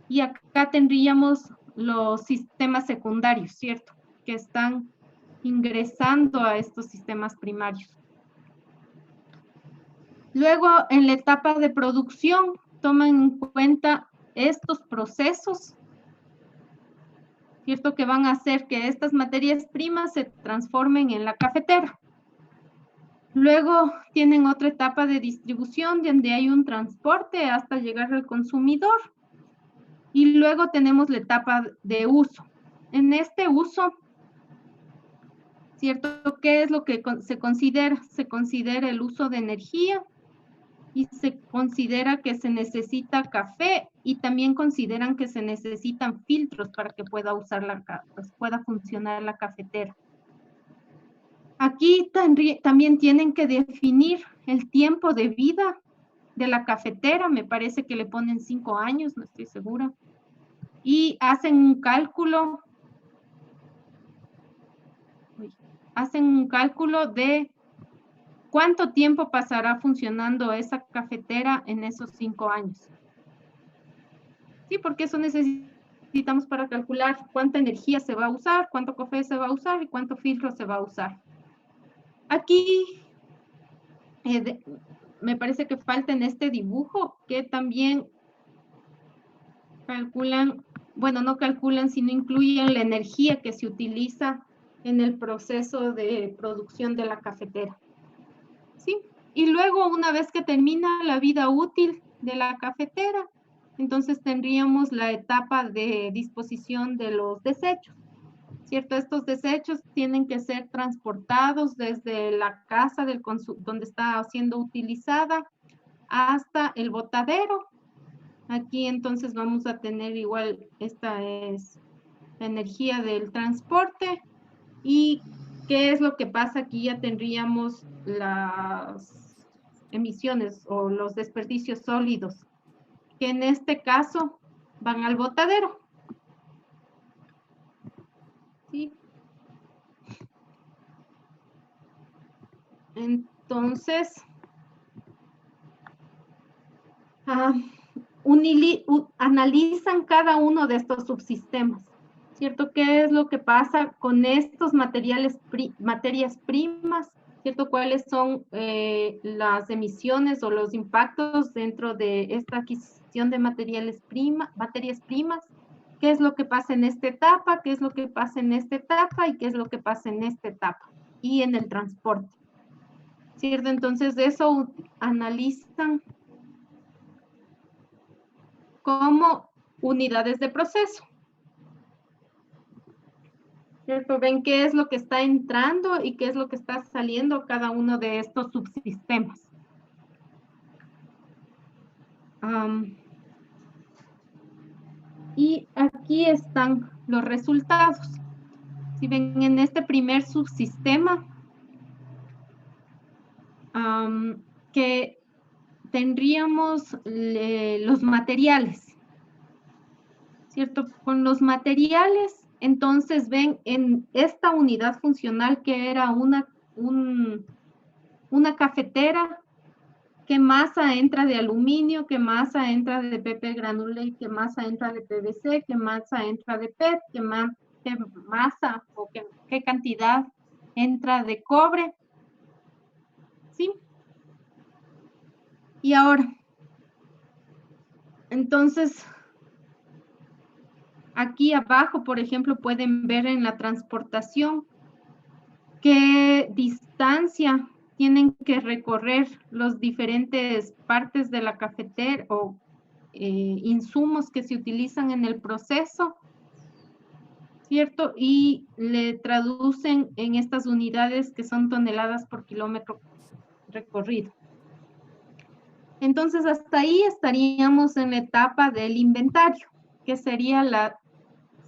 [SPEAKER 1] y acá tendríamos los sistemas secundarios, ¿cierto? Que están ingresando a estos sistemas primarios. Luego, en la etapa de producción, toman en cuenta estos procesos, ¿cierto? Que van a hacer que estas materias primas se transformen en la cafetera. Luego tienen otra etapa de distribución donde hay un transporte hasta llegar al consumidor. Y luego tenemos la etapa de uso. En este uso, ¿cierto? ¿Qué es lo que se considera? Se considera el uso de energía y se considera que se necesita café y también consideran que se necesitan filtros para que pueda pueda funcionar la cafetera. Aquí también tienen que definir el tiempo de vida de la cafetera, me parece que le ponen 5 años, no estoy segura, y hacen un cálculo de cuánto tiempo pasará funcionando esa cafetera en esos 5 años. Sí, porque eso necesitamos para calcular cuánta energía se va a usar, cuánto café se va a usar y cuánto filtro se va a usar. Aquí me parece que falta en este dibujo que también calculan, bueno, no calculan, sino incluyen la energía que se utiliza en el proceso de producción de la cafetera. ¿Sí? Y luego, una vez que termina la vida útil de la cafetera, entonces tendríamos la etapa de disposición de los desechos, ¿cierto? Estos desechos tienen que ser transportados desde la casa donde está siendo utilizada hasta el botadero. Aquí entonces vamos a tener igual, esta es la energía del transporte. ¿Y qué es lo que pasa? Aquí ya tendríamos las emisiones o los desperdicios sólidos, que en este caso van al botadero. ¿Sí? Entonces, analizan cada uno de estos subsistemas, ¿cierto? ¿Qué es lo que pasa con estos materias primas? ¿Cierto? ¿Cuáles son las emisiones o los impactos dentro de esta adquisición de materias primas? ¿Qué es lo que pasa en esta etapa? ¿Qué es lo que pasa en esta etapa? ¿Y qué es lo que pasa en esta etapa? Y en el transporte, ¿cierto? Entonces, de eso analizan cómo unidades de proceso. ¿Cierto? Ven qué es lo que está entrando y qué es lo que está saliendo cada uno de estos subsistemas. Y aquí están los resultados. Si ven en este primer subsistema, que tendríamos los materiales, ¿cierto? Con los materiales, entonces ven en esta unidad funcional que era una cafetera, qué masa entra de aluminio, qué masa entra de PP granulé, qué masa entra de PVC, qué masa entra de PET, qué masa o qué cantidad entra de cobre. ¿Sí? Y ahora, entonces, aquí abajo, por ejemplo, pueden ver en la transportación qué distancia tienen que recorrer los diferentes partes de la cafetera o insumos que se utilizan en el proceso, ¿cierto? Y le traducen en estas unidades que son toneladas por kilómetro recorrido. Entonces, hasta ahí estaríamos en la etapa del inventario, que sería la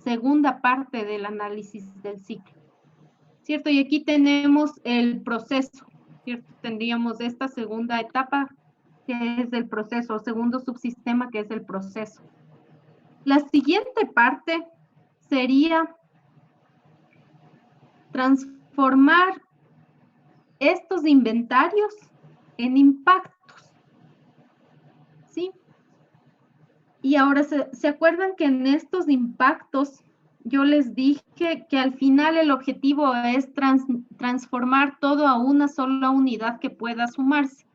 [SPEAKER 1] segunda parte del análisis del ciclo, ¿cierto? Y aquí tenemos el proceso, ¿cierto? Tendríamos esta segunda etapa, que es el proceso, segundo subsistema, que es el proceso. La siguiente parte sería transformar estos inventarios en impactos, ¿sí? Y ahora, ¿se acuerdan que en estos impactos yo les dije que al final el objetivo es transformar todo a una sola unidad que pueda sumarse?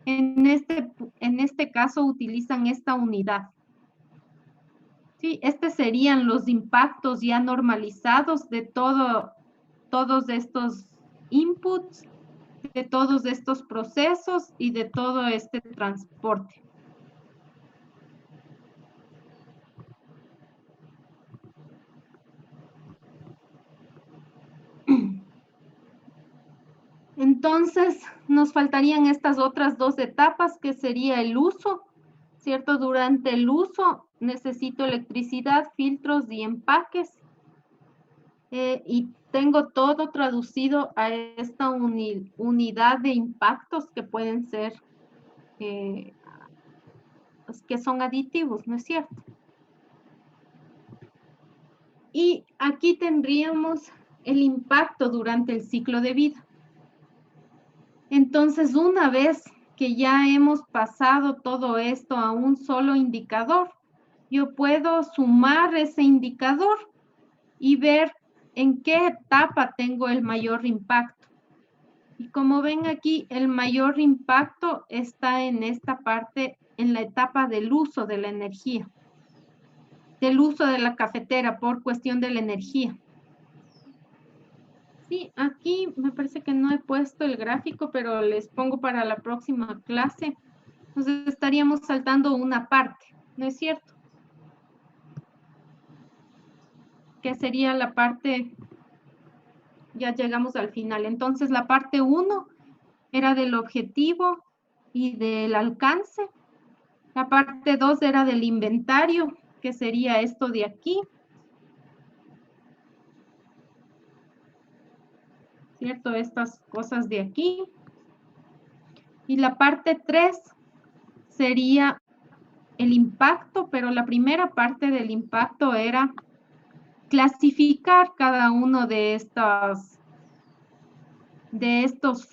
[SPEAKER 1] En este caso utilizan esta unidad. Sí, estos serían los impactos ya normalizados de todos estos inputs, de todos estos procesos y de todo este transporte. Entonces, nos faltarían estas otras dos etapas, que sería el uso, ¿cierto? Durante el uso necesito electricidad, filtros y empaques. Y tengo todo traducido a esta unidad de impactos que pueden ser, que son aditivos, ¿no es cierto? Y aquí tendríamos el impacto durante el ciclo de vida. Entonces, una vez que ya hemos pasado todo esto a un solo indicador, yo puedo sumar ese indicador y ver en qué etapa tengo el mayor impacto. Y como ven aquí, el mayor impacto está en esta parte, en la etapa del uso de la energía, del uso de la cafetera por cuestión de la energía. Sí, aquí me parece que no he puesto el gráfico, pero les pongo para la próxima clase. Entonces estaríamos saltando una parte, ¿no es cierto? Que sería la parte, ya llegamos al final. Entonces la parte 1 era del objetivo y del alcance. La parte 2 era del inventario, que sería esto de aquí. ¿Cierto? Estas cosas de aquí. Y la parte 3 sería el impacto, pero la primera parte del impacto era clasificar cada uno de estos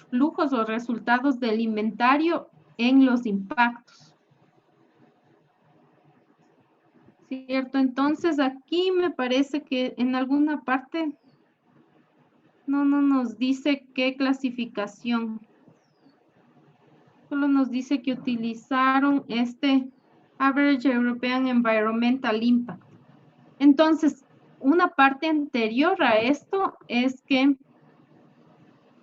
[SPEAKER 1] flujos o resultados del inventario en los impactos. ¿Cierto? Entonces aquí me parece que en alguna parte no nos dice qué clasificación. Solo nos dice que utilizaron este Average European Environmental Impact. Entonces, una parte anterior a esto es que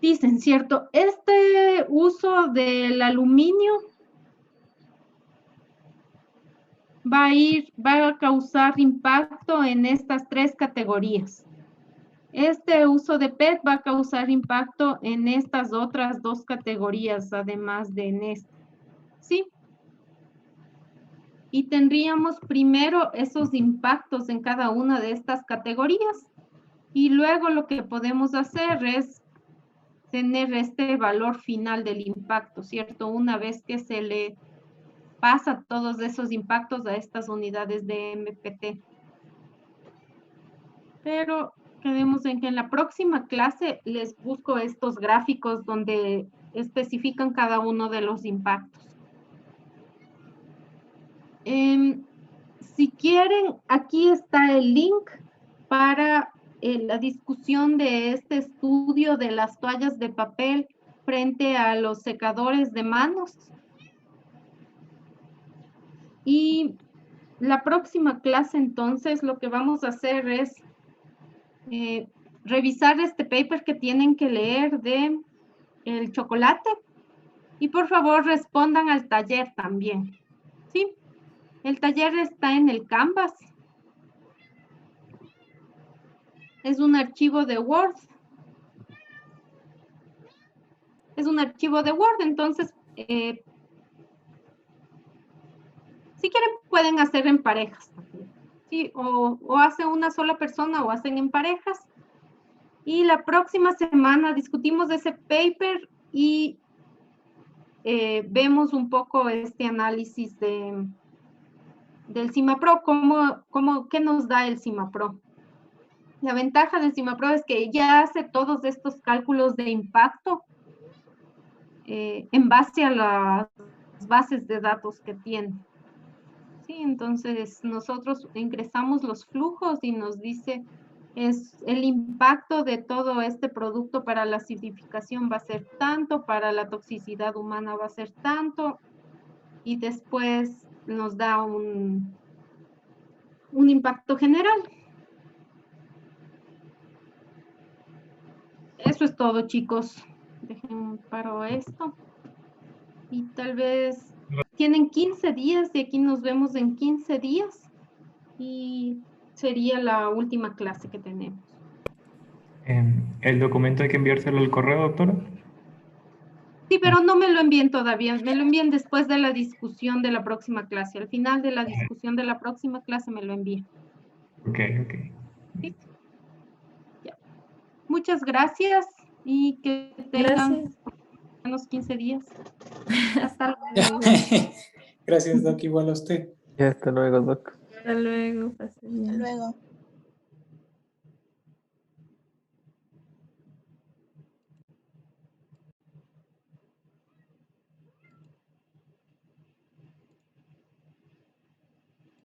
[SPEAKER 1] dicen, ¿cierto? Este uso del aluminio va a causar impacto en estas 3 categorías. Este uso de PET va a causar impacto en estas otras 2 categorías, además de en esta. ¿Sí? Y tendríamos primero esos impactos en cada una de estas categorías. Y luego lo que podemos hacer es tener este valor final del impacto, ¿cierto? Una vez que se le pasa todos esos impactos a estas unidades de MPT. Pero quedemos en que en la próxima clase les busco estos gráficos donde especifican cada uno de los impactos. Si quieren, aquí está el link para la discusión de este estudio de las toallas de papel frente a los secadores de manos. Y la próxima clase, entonces, lo que vamos a hacer es revisar este paper que tienen que leer de el chocolate. Y por favor, respondan al taller también. ¿Sí? El taller está en el Canvas. Es un archivo de Word. Es un archivo de Word, entonces, si quieren, pueden hacer en parejas. ¿Sí? O hace una sola persona o hacen en parejas. Y la próxima semana discutimos ese paper y vemos un poco este análisis del CIMAPRO, ¿qué nos da el CIMAPRO? La ventaja del CIMAPRO es que ya hace todos estos cálculos de impacto en base a las bases de datos que tiene. Sí, entonces nosotros ingresamos los flujos y nos dice es el impacto de todo este producto para la acidificación va a ser tanto, para la toxicidad humana va a ser tanto, y después nos da un impacto general. Eso es todo, chicos. Dejen paro esto. Y tal vez tienen 15 días y aquí nos vemos en 15 días. Y sería la última clase que tenemos.
[SPEAKER 3] ¿El documento hay que enviárselo al correo, doctora?
[SPEAKER 1] Sí, pero no me lo envíen todavía. Me lo envíen después de la discusión de la próxima clase. Al final de la discusión de la próxima clase me lo envíen.
[SPEAKER 3] Ok.
[SPEAKER 1] ¿Sí? Ya. Muchas gracias y que tengan unos 15 días. Hasta luego.
[SPEAKER 2] Gracias, Doc, igual a usted.
[SPEAKER 4] Ya, hasta luego, Doc.
[SPEAKER 5] Hasta luego, pase bien.
[SPEAKER 6] Hasta luego.